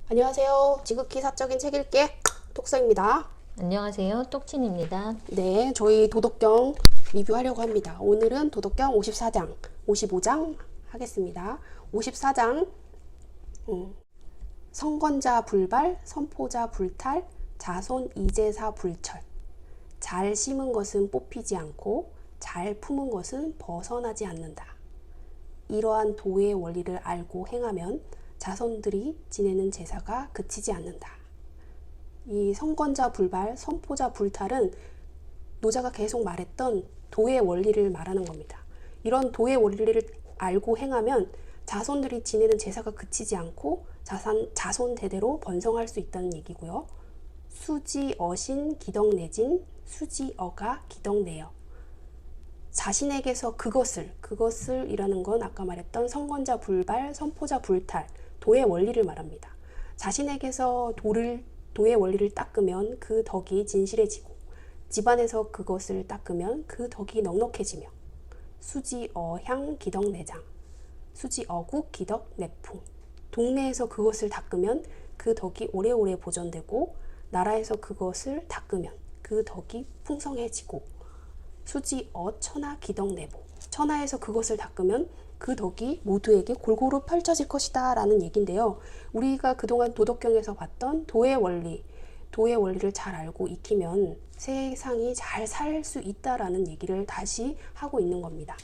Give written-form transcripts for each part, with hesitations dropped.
안녕하세요. 지극히 사적인 책 읽기 독서입니다. 안녕하세요. 똑친입니다. 네, 저희 도덕경 리뷰하려고 합니다. 오늘은 도덕경 54장, 55장 하겠습니다. 54장 성건자 불발, 선포자 불탈, 자손 이제사 불철. 잘 심은 것은 뽑히지 않고 잘 품은 것은 벗어나지 않는다. 이러한 도의 원리를 알고 행하면 자손들이 지내는 제사가 그치지 않는다. 이 성건자 불발, 선포자 불탈은 노자가 계속 말했던 도의 원리를 말하는 겁니다. 이런 도의 원리를 알고 행하면 자손들이 지내는 제사가 그치지 않고 자손 대대로 번성할 수 있다는 얘기고요. 수지어신 기덕내진, 수지어가 기덕내여. 자신에게서 그것을 이라는 건 아까 말했던 성건자 불발, 선포자 불탈, 도의 원리를 말합니다. 자신에게서 도의 원리를 닦으면 그 덕이 진실해지고 집안에서 그것을 닦으면 그 덕이 넉넉해지며 수지어향 기덕내장, 수지어국 기덕내풍. 동네에서 그것을 닦으면 그 덕이 오래오래 보존되고 나라에서 그것을 닦으면 그 덕이 풍성해지고 수지어 천하 기덕내보. 천하에서 그것을 닦으면 그 덕이 모두에게 골고루 펼쳐질 것이다 라는 얘기인데요. 우리가 그동안 도덕경에서 봤던 도의 원리를 잘 알고 익히면 세상이 잘 살 수 있다라는 얘기를 다시 하고 있는 겁니다.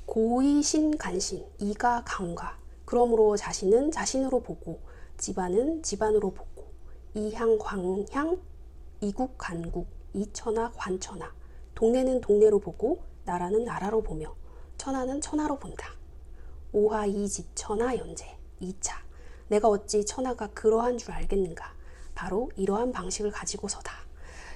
고의신간신, 이가 강가. 그러므로 자신은 자신으로 보고 집안은 집안으로 보고 이향 광향, 이국 간국, 이천하 관천하. 동네는 동네로 보고 나라는 나라로 보며 천하는 천하로 본다. 오하이지천하 연재 2차. 내가 어찌 천하가 그러한 줄 알겠는가. 바로 이러한 방식을 가지고서다.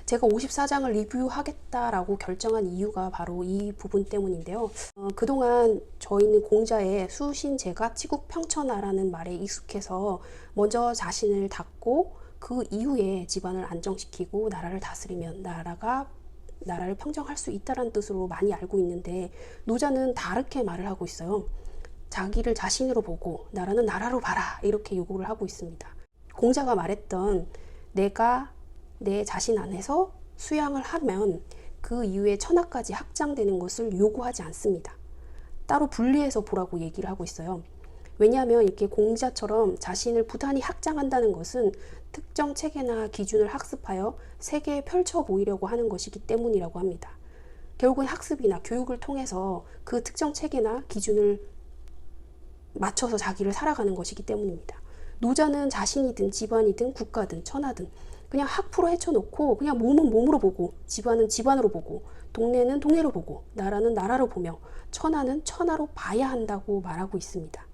제가 54장을 리뷰하겠다라고 결정한 이유가 바로 이 부분 때문인데요. 그동안 저희는 공자의 수신제가 치국평천하라는 말에 익숙해서 먼저 자신을 닦고 그 이후에 집안을 안정시키고 나라를 다스리면 나라를 평정할 수 있다는 뜻으로 많이 알고 있는데 노자는 다르게 말을 하고 있어요. 자기를 자신으로 보고 나라는 나라로 봐라 이렇게 요구를 하고 있습니다. 공자가 말했던 내가 내 자신 안에서 수양을 하면 그 이후에 천하까지 확장되는 것을 요구하지 않습니다. 따로 분리해서 보라고 얘기를 하고 있어요. 왜냐하면 이렇게 공자처럼 자신을 부단히 확장한다는 것은 특정 체계나 기준을 학습하여 세계에 펼쳐 보이려고 하는 것이기 때문이라고 합니다. 결국은 학습이나 교육을 통해서 그 특정 체계나 기준을 맞춰서 자기를 살아가는 것이기 때문입니다. 노자는 자신이든 집안이든 국가든 천하든 그냥 학프로 헤쳐놓고 그냥 몸은 몸으로 보고 집안은 집안으로 보고 동네는 동네로 보고 나라는 나라로 보며 천하는 천하로 봐야 한다고 말하고 있습니다.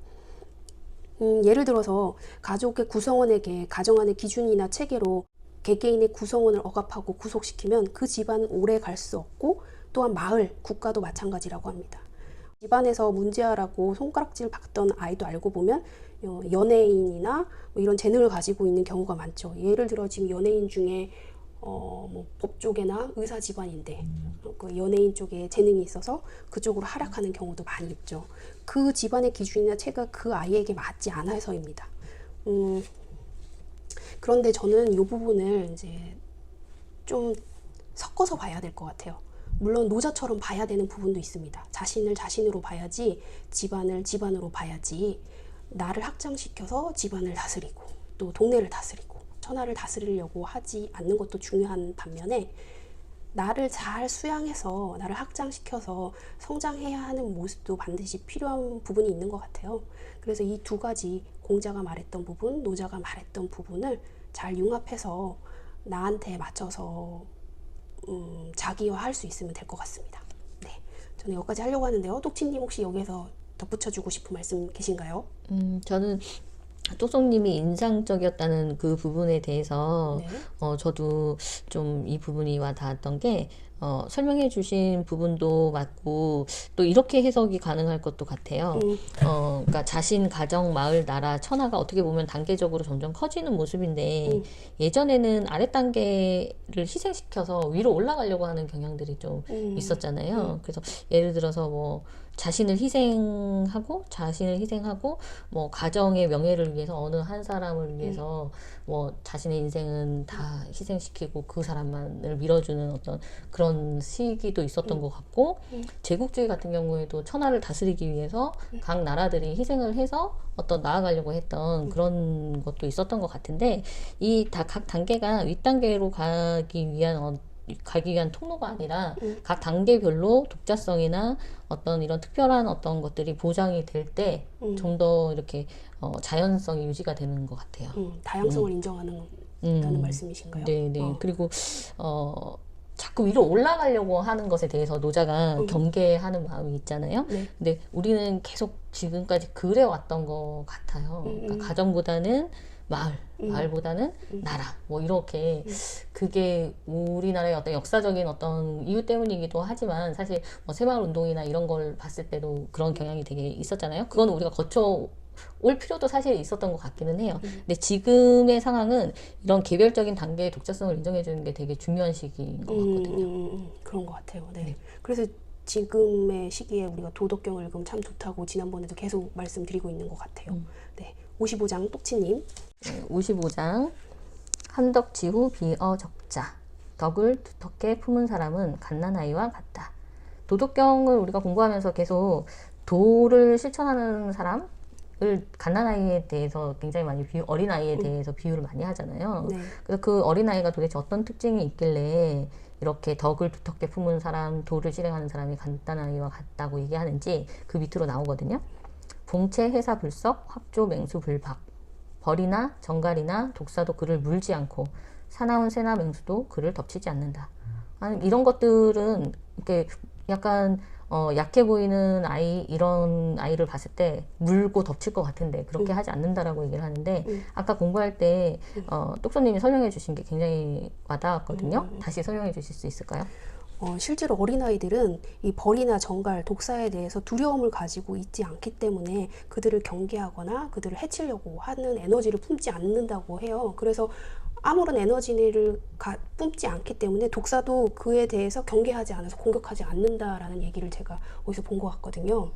예를 들어서 가족의 구성원에게 가정 안의 기준이나 체계로 개개인의 구성원을 억압하고 구속시키면 그 집안은 오래 갈 수 없고 또한 마을, 국가도 마찬가지라고 합니다. 집안에서 문제아라고 손가락질 받던 아이도 알고 보면 연예인이나 뭐 이런 재능을 가지고 있는 경우가 많죠. 예를 들어 지금 연예인 중에 뭐 법 쪽이나 의사 집안인데 그 연예인 쪽에 재능이 있어서 그쪽으로 하락하는 경우도 많이 있죠. 그 집안의 기준이나 체가 그 아이에게 맞지 않아서입니다. 그런데 저는 이 부분을 이제 좀 섞어서 봐야 될 것 같아요. 물론 노자처럼 봐야 되는 부분도 있습니다. 자신을 자신으로 봐야지 집안을 집안으로 봐야지 나를 확장시켜서 집안을 다스리고 또 동네를 다스리고 천하를 다스리려고 하지 않는 것도 중요한 반면에 나를 잘 수양해서 나를 확장시켜서 성장해야 하는 모습도 반드시 필요한 부분이 있는 것 같아요. 그래서 이 두 가지 공자가 말했던 부분, 노자가 말했던 부분을 잘 융합해서 나한테 맞춰서 자기화할 수 있으면 될 것 같습니다. 네, 저는 여기까지 하려고 하는데요. 똑치님 혹시 여기에서 덧붙여주고 싶은 말씀 계신가요? 저는 똑똑님이 인상적이었다는 그 부분에 대해서 네. 저도 좀 이 부분이 와 닿았던 게 설명해 주신 부분도 맞고 또 이렇게 해석이 가능할 것도 같아요. 그러니까 자신, 가정, 마을, 나라, 천하가 어떻게 보면 단계적으로 점점 커지는 모습인데 예전에는 아랫 단계를 희생시켜서 위로 올라가려고 하는 경향들이 좀 있었잖아요. 그래서 예를 들어서 뭐 자신을 희생하고 뭐 가정의 명예를 위해서 어느 한 사람을 위해서 뭐 자신의 인생은 다 희생시키고 그 사람만을 밀어주는 어떤 그런 시기도 있었던 것 같고 제국주의 같은 경우에도 천하를 다스리기 위해서 각 나라들이 희생을 해서 어떤 나아가려고 했던 그런 것도 있었던 것 같은데 이 각 단계가 윗단계로 가기 위한 통로가 아니라 각 단계별로 독자성이나 어떤 이런 특별한 어떤 것들이 보장이 될 때 좀 더 이렇게 자연성이 유지가 되는 것 같아요. 다양성을 인정하는 말씀이신가요? 네네. 그리고 자꾸 위로 올라가려고 하는 것에 대해서 노자가 경계하는 마음이 있잖아요. 네. 근데 우리는 계속 지금까지 그래왔던 것 같아요. 그러니까 가정보다는 마을보다는 나라, 뭐 이렇게 그게 우리나라의 어떤 역사적인 어떤 이유 때문이기도 하지만 사실 뭐 새마을 운동이나 이런 걸 봤을 때도 그런 경향이 되게 있었잖아요. 그건 우리가 올 필요도 사실 있었던 것 같기는 해요. 근데 지금의 상황은 이런 개별적인 단계의 독자성을 인정해 주는 게 되게 중요한 시기인 것 같거든요. 그런 것 같아요. 네. 그래서 지금의 시기에 우리가 도덕경을 읽으면 참 좋다고 지난번에도 계속 말씀드리고 있는 것 같아요. 네. 55장 똑치님. 55장 한덕지후 비어적자 덕을 두텁게 품은 사람은 갓난아이와 같다. 도덕경을 우리가 공부하면서 계속 도를 실천하는 사람을 갓난아이에 대해서 굉장히 많이 어린아이에 대해서 비유를 많이 하잖아요. 네. 그래서 그 어린아이가 도대체 어떤 특징이 있길래 이렇게 덕을 두텁게 품은 사람, 도를 실행하는 사람이 갓난아이와 같다고 얘기하는지 그 밑으로 나오거든요. 봉채 해사 불석 확조 맹수 불박 벌이나 정갈이나 독사도 그를 물지 않고 사나운 새나 맹수도 그를 덮치지 않는다. 아니, 이런 것들은 이렇게 약간 약해 보이는 이런 아이를 봤을 때 물고 덮칠 것 같은데 그렇게 하지 않는다라고 얘기를 하는데 아까 공부할 때 똑소님이 설명해 주신 게 굉장히 와닿았거든요. 다시 설명해 주실 수 있을까요? 실제로 어린아이들은 이 벌이나 정갈, 독사에 대해서 두려움을 가지고 있지 않기 때문에 그들을 경계하거나 그들을 해치려고 하는 에너지를 품지 않는다고 해요. 그래서 아무런 에너지를 뿜지 않기 때문에 독사도 그에 대해서 경계하지 않아서 공격하지 않는다라는 얘기를 제가 어디서 본 것 같거든요.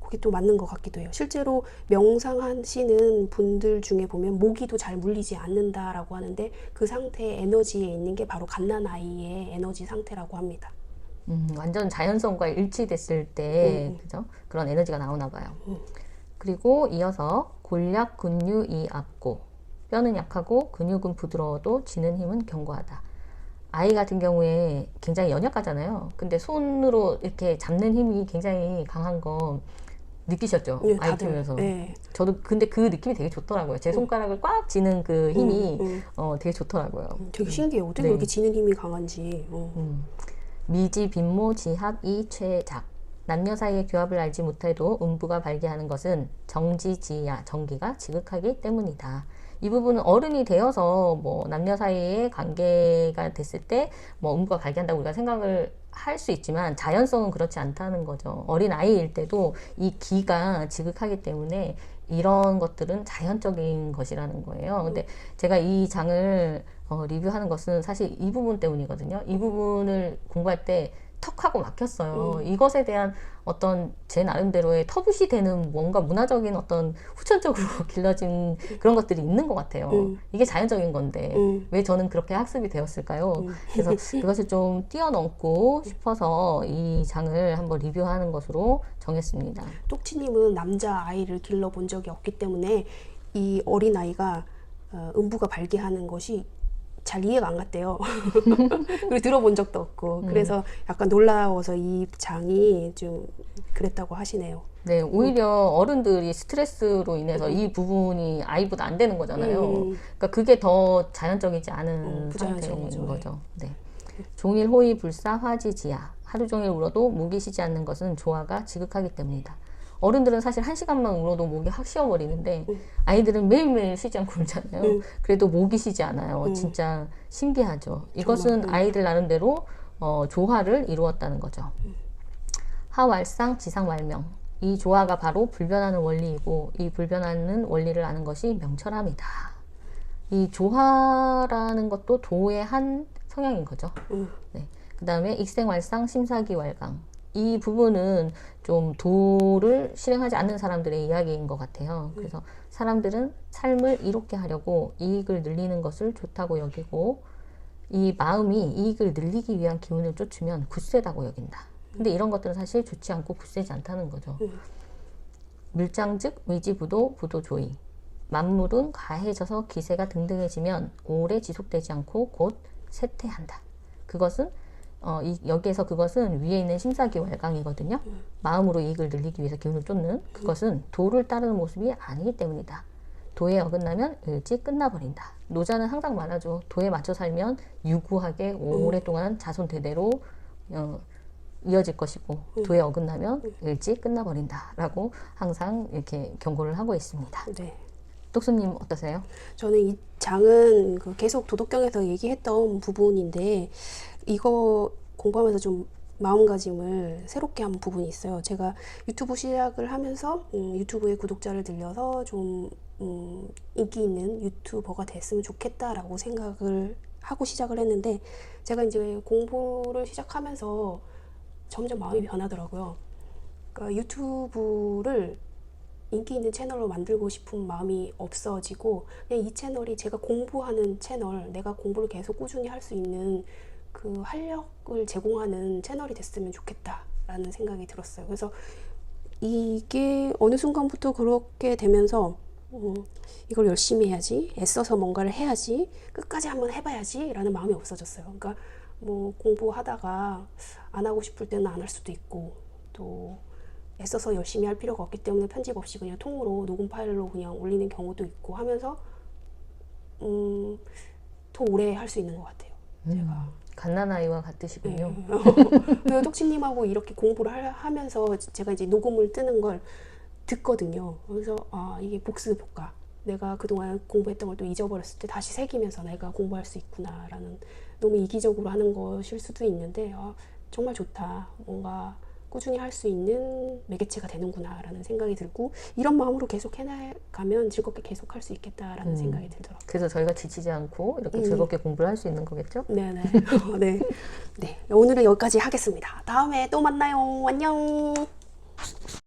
그게 또 맞는 것 같기도 해요. 실제로 명상하시는 분들 중에 보면 모기도 잘 물리지 않는다라고 하는데 그 상태의 에너지에 있는 게 바로 갓난아이의 에너지 상태라고 합니다. 완전 자연성과 일치됐을 때 그죠? 그런 에너지가 나오나 봐요. 그리고 이어서 골약 근유 이압고 뼈는 약하고 근육은 부드러워도 지는 힘은 견고하다. 아이 같은 경우에 굉장히 연약하잖아요. 근데 손으로 이렇게 잡는 힘이 굉장히 강한 거 느끼셨죠? 네, 아이 다들. 키우면서. 네. 저도 근데 그 느낌이 되게 좋더라고요. 제 손가락을 꽉 쥐는 그 힘이 되게 좋더라고요. 되게 신기해요. 어떻게 네. 그렇게 지는 힘이 강한지. 미지 빈모 지합 이최작 남녀 사이의 교합을 알지 못해도 음부가 발기하는 것은 정지지야 정기가 지극하기 때문이다. 이 부분은 어른이 되어서 뭐 남녀 사이의 관계가 됐을 때 뭐 음부가 발기한다고 우리가 생각을 할 수 있지만 자연성은 그렇지 않다는 거죠. 어린 아이일 때도 이 기가 지극하기 때문에 이런 것들은 자연적인 것이라는 거예요. 근데 제가 이 장을 리뷰하는 것은 사실 이 부분 때문이거든요. 이 부분을 공부할 때 턱 하고 막혔어요. 이것에 대한 어떤 제 나름대로의 터붓이 되는 뭔가 문화적인 어떤 후천적으로 길러진 그런 것들이 있는 것 같아요. 이게 자연적인 건데 왜 저는 그렇게 학습이 되었을까요? 그래서 그것을 좀 뛰어넘고 싶어서 이 장을 한번 리뷰하는 것으로 정했습니다. 똑치님은 남자 아이를 길러본 적이 없기 때문에 이 어린 아이가 음부가 발기하는 것이 잘 이해가 안 갔대요. 그리고 들어본 적도 없고 그래서 약간 놀라워서 이 장이 좀 그랬다고 하시네요. 네, 오히려 어른들이 스트레스로 인해서 이 부분이 아이보다 안 되는 거잖아요. 그러니까 그게 더 자연적이지 않은 상태인 거죠. 네. 종일 호의 불사 화지지야. 하루 종일 울어도 목이 쉬지 않는 것은 조화가 지극하기 때문이다. 어른들은 사실 1시간만 울어도 목이 확 쉬어버리는데 아이들은 매일매일 쉬지 않고 울잖아요. 그래도 목이 쉬지 않아요. 진짜 신기하죠. 이것은 아이들 나름대로 조화를 이루었다는 거죠. 하왈상 지상왈명. 이 조화가 바로 불변하는 원리이고 이 불변하는 원리를 아는 것이 명철함이다. 이 조화라는 것도 도의 한 성향인 거죠. 네. 그 다음에 익생왈상 심사기왈강. 이 부분은 좀 도를 실행하지 않는 사람들의 이야기인 것 같아요. 그래서 사람들은 삶을 이롭게 하려고 이익을 늘리는 것을 좋다고 여기고 이 마음이 이익을 늘리기 위한 기운을 쫓으면 굳세다고 여긴다. 근데 이런 것들은 사실 좋지 않고 굳세지 않다는 거죠. 물장즉 의지부도 부도조이. 만물은 가해져서 기세가 등등해지면 오래 지속되지 않고 곧 쇠퇴한다. 그것은 여기에서 그것은 위에 있는 심사기왈강이거든요. 마음으로 이익을 늘리기 위해서 기운을 쫓는 그것은 도를 따르는 모습이 아니기 때문이다. 도에 어긋나면 일찍 끝나버린다. 노자는 항상 말하죠. 도에 맞춰 살면 유구하게 오랫동안 자손 대대로 이어질 것이고 도에 어긋나면 일찍 끝나버린다 라고 항상 이렇게 경고를 하고 있습니다. 네. 똑수님 어떠세요? 저는 이 장은 계속 도덕경에서 얘기했던 부분인데 이거 공부하면서 좀 마음가짐을 새롭게 한 부분이 있어요. 제가 유튜브 시작을 하면서 유튜브에 구독자를 늘려서 좀 인기 있는 유튜버가 됐으면 좋겠다라고 생각을 하고 시작을 했는데 제가 이제 공부를 시작하면서 점점 마음이 변하더라고요. 그러니까 유튜브를 인기 있는 채널로 만들고 싶은 마음이 없어지고 그냥 이 채널이 제가 공부하는 채널, 내가 공부를 계속 꾸준히 할 수 있는 그 활력을 제공하는 채널이 됐으면 좋겠다라는 생각이 들었어요. 그래서 이게 어느 순간부터 그렇게 되면서 이걸 열심히 해야지, 애써서 뭔가를 해야지, 끝까지 한번 해봐야지 라는 마음이 없어졌어요. 그러니까 뭐 공부하다가 안 하고 싶을 때는 안 할 수도 있고 또 애써서 열심히 할 필요가 없기 때문에 편집 없이 그냥 통으로 녹음 파일로 그냥 올리는 경우도 있고 하면서 더 오래 할 수 있는 것 같아요. 제가 갓난아이와 같으시군요. 네. 똑치님하고 이렇게 공부를 하면서 제가 이제 녹음을 뜨는 걸 듣거든요. 그래서 이게 복습효과. 내가 그동안 공부했던 걸 또 잊어버렸을 때 다시 새기면서 내가 공부할 수 있구나라는 너무 이기적으로 하는 것일 수도 있는데 정말 좋다. 뭔가 꾸준히 할 수 있는 매개체가 되는구나라는 생각이 들고 이런 마음으로 계속 해나가면 즐겁게 계속 할 수 있겠다라는 생각이 들더라고요. 그래서 저희가 지치지 않고 이렇게 즐겁게 공부를 할 수 있는 거겠죠? 네네. 네. 오늘은 여기까지 하겠습니다. 다음에 또 만나요. 안녕.